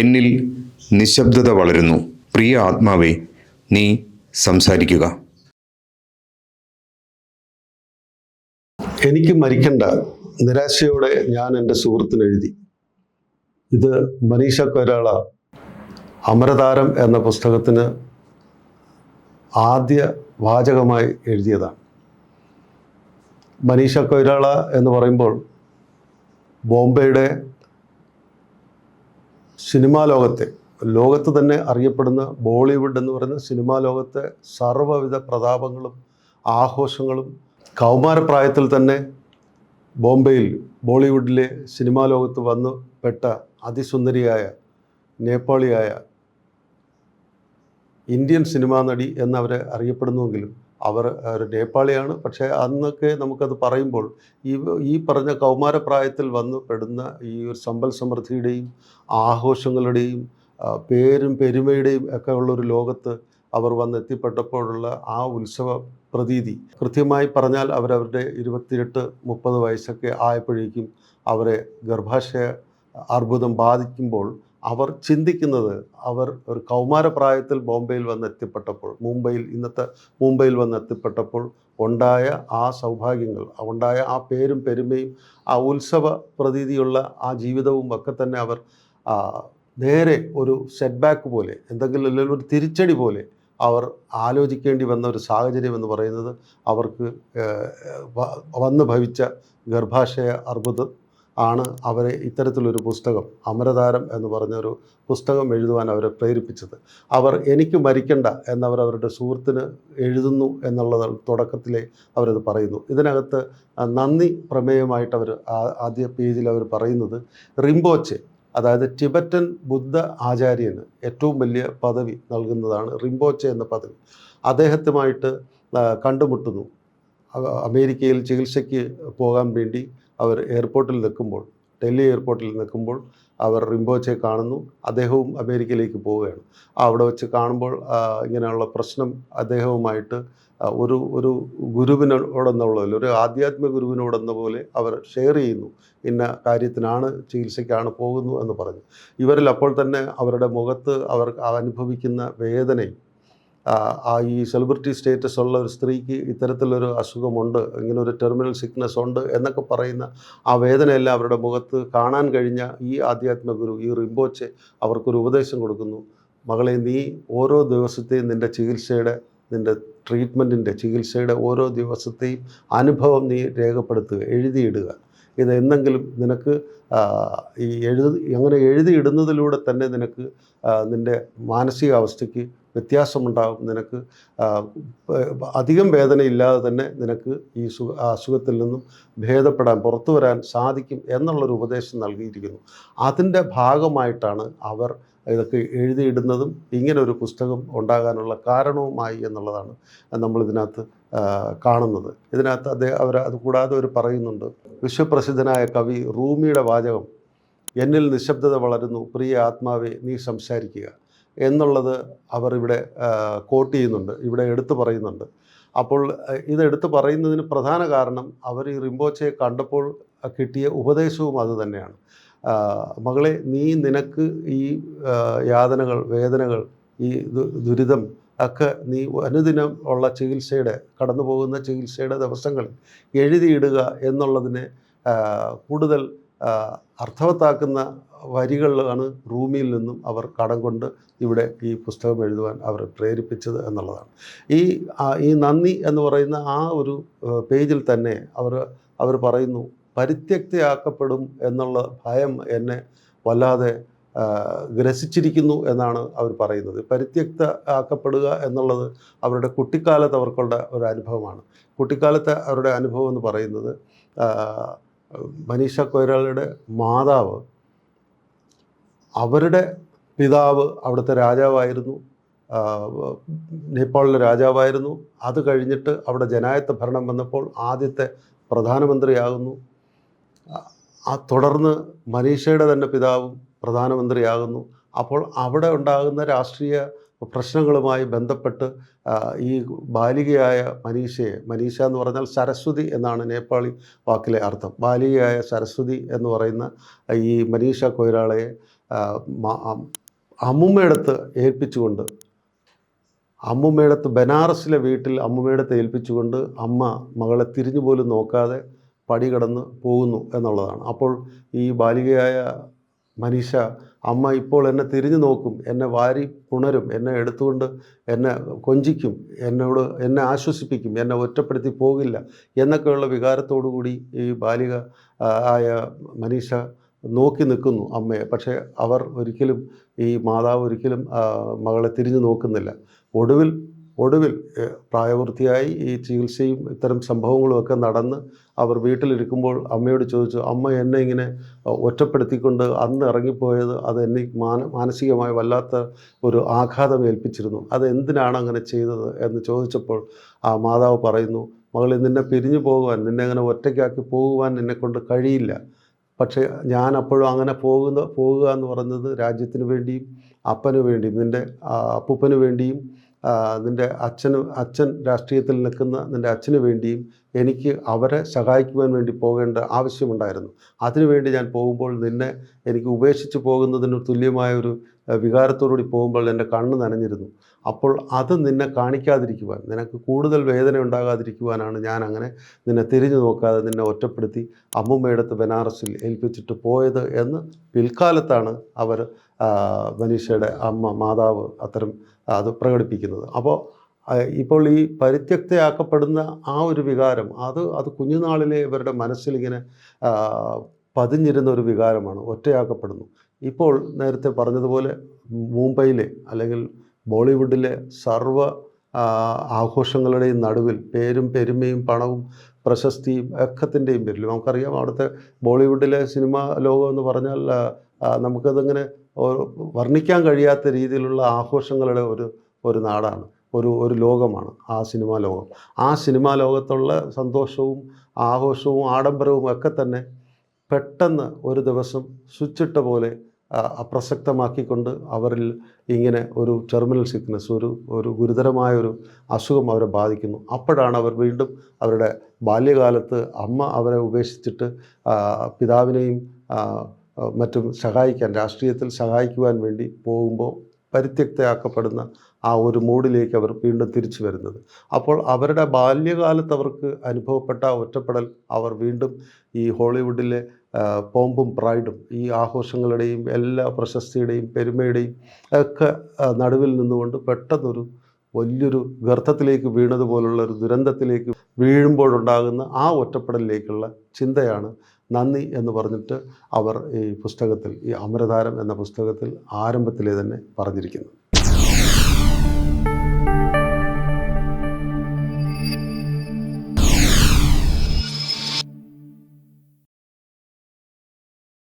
എന്നിൽ നിശബ്ദത വളരുന്നു. പ്രിയ ആത്മാവേ, നീ സംസാരിക്കുക. എനിക്ക് മരിക്കണ്ട, നിരാശയോടെ ഞാൻ എൻ്റെ സുഹൃത്തിന് എഴുതി. ഇത് മനീഷ കൊയ്രാള അമരതാരം എന്ന പുസ്തകത്തിന് ആദ്യ വാചകമായി എഴുതിയതാണ്. മനീഷ കൊയ്രാള എന്ന് പറയുമ്പോൾ ബോംബെയുടെ സിനിമാ ലോകത്ത് തന്നെ അറിയപ്പെടുന്ന ബോളിവുഡ് എന്ന് പറയുന്ന സിനിമാ ലോകത്തെ സർവ്വവിധ പ്രതാപങ്ങളും ആഘോഷങ്ങളും കൗമാരപ്രായത്തിൽ തന്നെ ബോളിവുഡിലെ സിനിമാ ലോകത്ത് വന്നു പെട്ട അതിസുന്ദരിയായ നേപ്പാളിയായ ഇന്ത്യൻ സിനിമാ നടി എന്നവരെ അറിയപ്പെടുന്നുവെങ്കിലും അവർ ഒരു നേപ്പാളിയാണ്. പക്ഷേ അന്നൊക്കെ നമുക്കത് പറയുമ്പോൾ ഈ പറഞ്ഞ കൗമാരപ്രായത്തിൽ വന്നു പെടുന്ന ഈ ഒരു സമ്പൽ സമൃദ്ധിയുടെയും ആഘോഷങ്ങളുടെയും പേരും പെരുമയുടെയും ഒക്കെ ഉള്ളൊരു ലോകത്ത് അവർ വന്നെത്തിപ്പെട്ടപ്പോഴുള്ള ആ ഉത്സവ പ്രതീതി, കൃത്യമായി പറഞ്ഞാൽ അവരവരുടെ 28-30 വയസ്സൊക്കെ ആയപ്പോഴേക്കും അവരെ ഗർഭാശയ അർബുദം ബാധിക്കുമ്പോൾ അവർ ചിന്തിക്കുന്നത്, അവർ ഒരു കൗമാരപ്രായത്തിൽ ഇന്നത്തെ മുംബൈയിൽ വന്നെത്തിപ്പെട്ടപ്പോൾ ഉണ്ടായ ആ സൗഭാഗ്യങ്ങൾ, ഉണ്ടായ ആ പേരും പെരുമയും ആ ഉത്സവ പ്രതീതിയുള്ള ആ ജീവിതവും ഒക്കെ തന്നെ അവർ നേരെ ഒരു സെറ്റ് ബാക്ക് പോലെ, എന്തെങ്കിലും അല്ലെങ്കിൽ ഒരു തിരിച്ചടി പോലെ അവർ ആലോചിക്കേണ്ടി വന്ന ഒരു സാഹചര്യം എന്ന് പറയുന്നത് അവർക്ക് വന്നു ഭവിച്ച ഗർഭാശയ അർബുദം ആണ് അവരെ ഇത്തരത്തിലൊരു പുസ്തകം, അമരതാരം എന്ന് പറഞ്ഞൊരു പുസ്തകം എഴുതുവാൻ അവരെ പ്രേരിപ്പിച്ചത്. അവർ എനിക്ക് മരിക്കണ്ട എന്നവർ അവരുടെ സുഹൃത്തിന് എഴുതുന്നു എന്നുള്ളത് തുടക്കത്തിലെ അവരത് പറയുന്നു. ഇതിനകത്ത് നന്ദി പ്രമേയമായിട്ട് അവർ ആദ്യ പേജിൽ അവർ പറയുന്നത്, റിംബോച്ചെ, അതായത് ടിബറ്റൻ ബുദ്ധ ആചാര്യന് ഏറ്റവും വലിയ പദവി നൽകുന്നതാണ് റിംബോച്ചെ എന്ന പദവി. അദ്ദേഹത്തുമായിട്ട് കണ്ടുമുട്ടുന്നു. അമേരിക്കയിൽ ചികിത്സയ്ക്ക് പോകാൻ വേണ്ടി അവർ ഡൽഹി എയർപോർട്ടിൽ നിൽക്കുമ്പോൾ അവർ റിംബോച്ചെ കാണുന്നു. അദ്ദേഹവും അമേരിക്കയിലേക്ക് പോവുകയാണ്. അവിടെ വെച്ച് കാണുമ്പോൾ ഇങ്ങനെയുള്ള പ്രശ്നം അദ്ദേഹവുമായിട്ട് ഒരു ഗുരുവിനോടെന്നുള്ള പോലെ, ഒരു ആധ്യാത്മിക ഗുരുവിനോടെന്ന പോലെ അവർ ഷെയർ ചെയ്യുന്നു. ഇന്ന കാര്യത്തിനാണ്, ചികിത്സയ്ക്കാണ് പോകുന്നു എന്ന് പറഞ്ഞു. ഇവരിൽ അപ്പോൾ തന്നെ അവരുടെ മുഖത്ത് അവർ അനുഭവിക്കുന്ന വേദനയും, ഈ സെലിബ്രിറ്റി സ്റ്റേറ്റസ് ഉള്ള ഒരു സ്ത്രീക്ക് ഇത്തരത്തിലൊരു അസുഖമുണ്ട്, ഇങ്ങനെ ഒരു ടെർമിനൽ സിക്നസ് ഉണ്ട് എന്നൊക്കെ പറയുന്ന ആ വേദനയെല്ലാം അവരുടെ മുഖത്ത് കാണാൻ കഴിഞ്ഞ ഈ ആധ്യാത്മിക ഗുരു, ഈ റിംബോച്ചെ അവർക്കൊരു ഉപദേശം കൊടുക്കുന്നു. മകളെ, നീ ഓരോ ദിവസത്തെയും നിൻ്റെ ട്രീറ്റ്മെൻറ്റിൻ്റെ ചികിത്സയുടെ ഓരോ ദിവസത്തെയും അനുഭവം നീ രേഖപ്പെടുത്തുക, എഴുതിയിടുക. ഇതെന്തെങ്കിലും നിനക്ക് അങ്ങനെ എഴുതിയിടുന്നതിലൂടെ തന്നെ നിനക്ക് നിൻ്റെ മാനസികാവസ്ഥയ്ക്ക് വ്യത്യാസമുണ്ടാകും. നിനക്ക് അധികം വേദനയില്ലാതെ തന്നെ നിനക്ക് ഈ അസുഖത്തിൽ നിന്നും ഭേദപ്പെടാൻ, പുറത്തു വരാൻ സാധിക്കും എന്നുള്ളൊരു ഉപദേശം നൽകിയിരിക്കുന്നു. അതിൻ്റെ ഭാഗമായിട്ടാണ് അവർ ഇതൊക്കെ എഴുതിയിടുന്നതും ഇങ്ങനെ ഒരു പുസ്തകം ഉണ്ടാകാനുള്ള കാരണവുമായി എന്നുള്ളതാണ് നമ്മളിതിനകത്ത് കാണുന്നത്. ഇതിനകത്ത് അത് കൂടാതെ അവർ പറയുന്നുണ്ട്, വിശ്വപ്രസിദ്ധനായ കവി റൂമിയുടെ വാചകം, എന്നിൽ നിശബ്ദത വളരുന്നു, പ്രിയ ആത്മാവേ, നീ സംസാരിക്കുക എന്നുള്ളത് അവർ ഇവിടെ കോട്ട് ചെയ്യുന്നുണ്ട്, ഇവിടെ എടുത്തു പറയുന്നുണ്ട്. അപ്പോൾ ഇതെടുത്ത് പറയുന്നതിന് പ്രധാന കാരണം അവർ ഈ റിംബോച്ചയെ കണ്ടപ്പോൾ കിട്ടിയ ഉപദേശവും അതുതന്നെയാണ്. മകളെ, നിനക്ക് ഈ യാതനകൾ, വേദനകൾ, ഈ ദുരിതം ഒക്കെ നീ അനുദിനം ഉള്ള കടന്നു പോകുന്ന ചികിത്സയുടെ ദിവസങ്ങളിൽ എഴുതിയിടുക എന്നുള്ളതിനെ കൂടുതൽ അർത്ഥവത്താക്കുന്ന വരികളിലാണ് റൂമിയിൽ നിന്നും അവർ കടം കൊണ്ട് ഇവിടെ ഈ പുസ്തകം എഴുതുവാൻ അവർ പ്രേരിപ്പിച്ചത് എന്നുള്ളതാണ്. ഈ നന്ദി എന്ന് പറയുന്ന ആ ഒരു പേജിൽ തന്നെ അവർ പറയുന്നു, പരിത്യക്തയാക്കപ്പെടും എന്നുള്ള ഭയം എന്നെ വല്ലാതെ ഗ്രസിച്ചിരിക്കുന്നു എന്നാണ് അവർ പറയുന്നത്. പരിത്യക്ത ആക്കപ്പെടുക എന്നുള്ളത് അവരുടെ കുട്ടിക്കാലത്ത് അവർക്കുള്ള ഒരു അനുഭവമാണ്. കുട്ടിക്കാലത്തെ അവരുടെ അനുഭവം എന്ന് പറയുന്നത്, മനീഷ കൊയ്രാളയുടെ മാതാവ്, അവരുടെ പിതാവ് അവിടുത്തെ രാജാവായിരുന്നു, നേപ്പാളിലെ രാജാവായിരുന്നു. അത് കഴിഞ്ഞിട്ട് അവിടെ ജനായത്ത ഭരണം വന്നപ്പോൾ ആദ്യത്തെ പ്രധാനമന്ത്രിയാകുന്നു. തുടർന്ന് മനീഷയുടെ തന്നെ പിതാവും പ്രധാനമന്ത്രിയാകുന്നു. അപ്പോൾ അവിടെ ഉണ്ടാകുന്ന രാഷ്ട്രീയ പ്രശ്നങ്ങളുമായി ബന്ധപ്പെട്ട് ഈ ബാലികയായ മനീഷ എന്ന് പറഞ്ഞാൽ സരസ്വതി എന്നാണ് നേപ്പാളി വാക്കിലെ അർത്ഥം. ബാലികയായ സരസ്വതി എന്ന് പറയുന്ന ഈ മനീഷ കൊയ്രാളയെ അമ്മുമ്മയടുത്ത് ഏൽപ്പിച്ചുകൊണ്ട്, അമ്മുമ്മയടുത്ത് ബനാറസിലെ വീട്ടിൽ അമ്മുമ്മയടുത്ത് ഏൽപ്പിച്ചുകൊണ്ട് അമ്മ മകളെ തിരിഞ്ഞു പോലും നോക്കാതെ പടി കടന്ന് പോകുന്നു എന്നുള്ളതാണ്. അപ്പോൾ ഈ ബാലികയായ മനീഷ, അമ്മ ഇപ്പോൾ എന്നെ തിരിഞ്ഞു നോക്കും, എന്നെ വാരി പുണരും, എന്നെ എടുത്തുകൊണ്ട് എന്നെ കൊഞ്ചിക്കും, എന്നെ ആശ്വസിപ്പിക്കും, എന്നെ ഒറ്റപ്പെടുത്തി പോകില്ല എന്നൊക്കെയുള്ള വികാരത്തോടു കൂടി ഈ ബാലിക ആയ മനീഷ നോക്കി നിൽക്കുന്നു അമ്മയെ. പക്ഷേ ഈ മാതാവ് ഒരിക്കലും മകളെ തിരിഞ്ഞു നോക്കുന്നില്ല. ഒടുവിൽ പ്രായപൂർത്തിയായി ഈ ചികിത്സയും ഇത്തരം സംഭവങ്ങളുമൊക്കെ നടന്ന് അവർ വീട്ടിലിരിക്കുമ്പോൾ അമ്മയോട് ചോദിച്ചു, അമ്മ എന്നെ ഇങ്ങനെ ഒറ്റപ്പെടുത്തിക്കൊണ്ട് അന്ന് ഇറങ്ങിപ്പോയത് അത് എന്നെ മാനസികമായി വല്ലാത്ത ഒരു ആഘാതം ഏൽപ്പിച്ചിരുന്നു, അത് എന്തിനാണ് അങ്ങനെ ചെയ്തത് എന്ന് ചോദിച്ചപ്പോൾ ആ മാതാവ് പറയുന്നു, മകളെ, നിന്നെ പിരിഞ്ഞു പോകുവാൻ, നിന്നെ അങ്ങനെ ഒറ്റയ്ക്കാക്കി പോകുവാൻ നിന്നെക്കൊണ്ട് കഴിയില്ല. പക്ഷേ ഞാൻ അപ്പോഴും അങ്ങനെ പോകുക എന്ന് പറയുന്നത് രാജ്യത്തിന് വേണ്ടിയും അപ്പന് വേണ്ടിയും നിൻ്റെ അപ്പൂപ്പന് വേണ്ടിയും നിൻ്റെ അച്ഛൻ രാഷ്ട്രീയത്തിൽ നിൽക്കുന്ന നിൻ്റെ അച്ഛന് വേണ്ടിയും എനിക്ക് അവരെ സഹായിക്കുവാൻ വേണ്ടി പോകേണ്ട ആവശ്യമുണ്ടായിരുന്നു. അതിനുവേണ്ടി ഞാൻ പോകുമ്പോൾ നിന്നെ എനിക്ക് ഉപേക്ഷിച്ച് പോകുന്നതിന് തുല്യമായൊരു വികാരത്തോടുകൂടി പോകുമ്പോൾ എൻ്റെ കണ്ണ് നനഞ്ഞിരുന്നു. അപ്പോൾ അത് നിന്നെ കാണിക്കാതിരിക്കുവാൻ, നിനക്ക് കൂടുതൽ വേദന ഉണ്ടാകാതിരിക്കുവാനാണ് ഞാൻ അങ്ങനെ നിന്നെ തിരിഞ്ഞു നോക്കാതെ നിന്നെ ഒറ്റപ്പെടുത്തി അമ്മുമ്മയടുത്ത് ബനാറസിൽ ഏൽപ്പിച്ചിട്ട് പോയത് എന്ന് പിൽക്കാലത്താണ് അവർ മനീഷയുടെ മാതാവ് അത് പ്രകടിപ്പിക്കുന്നത്. അപ്പോൾ ഇപ്പോൾ ഈ പരിത്യക്തയാക്കപ്പെടുന്ന ആ ഒരു വികാരം അത് കുഞ്ഞുനാളിലെ ഇവരുടെ മനസ്സിലിങ്ങനെ പതിഞ്ഞിരുന്ന ഒരു വികാരമാണ്. ഒറ്റയാക്കപ്പെടുന്നു. ഇപ്പോൾ നേരത്തെ പറഞ്ഞതുപോലെ മുംബൈയിലെ അല്ലെങ്കിൽ ബോളിവുഡിലെ സർവ്വ ആഘോഷങ്ങളുടെയും നടുവിൽ പേരും പെരുമയും പണവും പ്രശസ്തിയും ഒക്കത്തിൻ്റെയും പേരിൽ നമുക്കറിയാം, അവിടുത്തെ ബോളിവുഡിലെ സിനിമാ ലോകം എന്ന് പറഞ്ഞാൽ നമുക്കതിങ്ങനെ വർണ്ണിക്കാൻ കഴിയാത്ത രീതിയിലുള്ള ആഘോഷങ്ങളുടെ ഒരു നാടാണ്, ഒരു ലോകമാണ് ആ സിനിമാ ലോകം. ആ സിനിമാ ലോകത്തുള്ള സന്തോഷവും ആഘോഷവും ആഡംബരവും ഒക്കെ തന്നെ പെട്ടെന്ന് ഒരു ദിവസം സ്വിച്ചിട്ട പോലെ അപ്രസക്തമാക്കിക്കൊണ്ട് അവരിൽ ഇങ്ങനെ ഒരു ടെർമിനൽ സിക്നസ്, ഒരു ഗുരുതരമായൊരു അസുഖം അവരെ ബാധിക്കുന്നു. അപ്പോഴാണ് അവർ വീണ്ടും അവരുടെ ബാല്യകാലത്ത് അമ്മ അവരെ ഉപേക്ഷിച്ചിട്ട് പിതാവിനെയും മറ്റും രാഷ്ട്രീയത്തിൽ സഹായിക്കുവാൻ വേണ്ടി പോകുമ്പോൾ പരിത്യക്തയാക്കപ്പെടുന്ന ആ ഒരു മൂഡിലേക്ക് അവർ വീണ്ടും തിരിച്ചു വരുന്നത്. അപ്പോൾ അവരുടെ ബാല്യകാലത്ത് അവർക്ക് അനുഭവപ്പെട്ട ഒറ്റപ്പെടൽ അവർ വീണ്ടും ഈ ഹോളിവുഡിലെ പോമ്പും പ്രൈഡും ഈ ആഘോഷങ്ങളുടെയും എല്ലാ പ്രശസ്തിയുടെയും പെരുമയുടെയും ഒക്കെ നടുവിൽ നിന്നുകൊണ്ട് പെട്ടെന്നൊരു വലിയൊരു ഗർത്തത്തിലേക്ക് വീണതുപോലുള്ള ഒരു ദുരന്തത്തിലേക്ക് വീഴുമ്പോഴുണ്ടാകുന്ന ആ ഒറ്റപ്പെടലിലേക്കുള്ള ചിന്തയാണ് നന്ദി എന്ന് പറഞ്ഞിട്ട് അവർ ഈ പുസ്തകത്തിൽ, ഈ അമരതാരം എന്ന പുസ്തകത്തിൽ ആരംഭത്തിലെ തന്നെ പറഞ്ഞിരിക്കുന്നത്.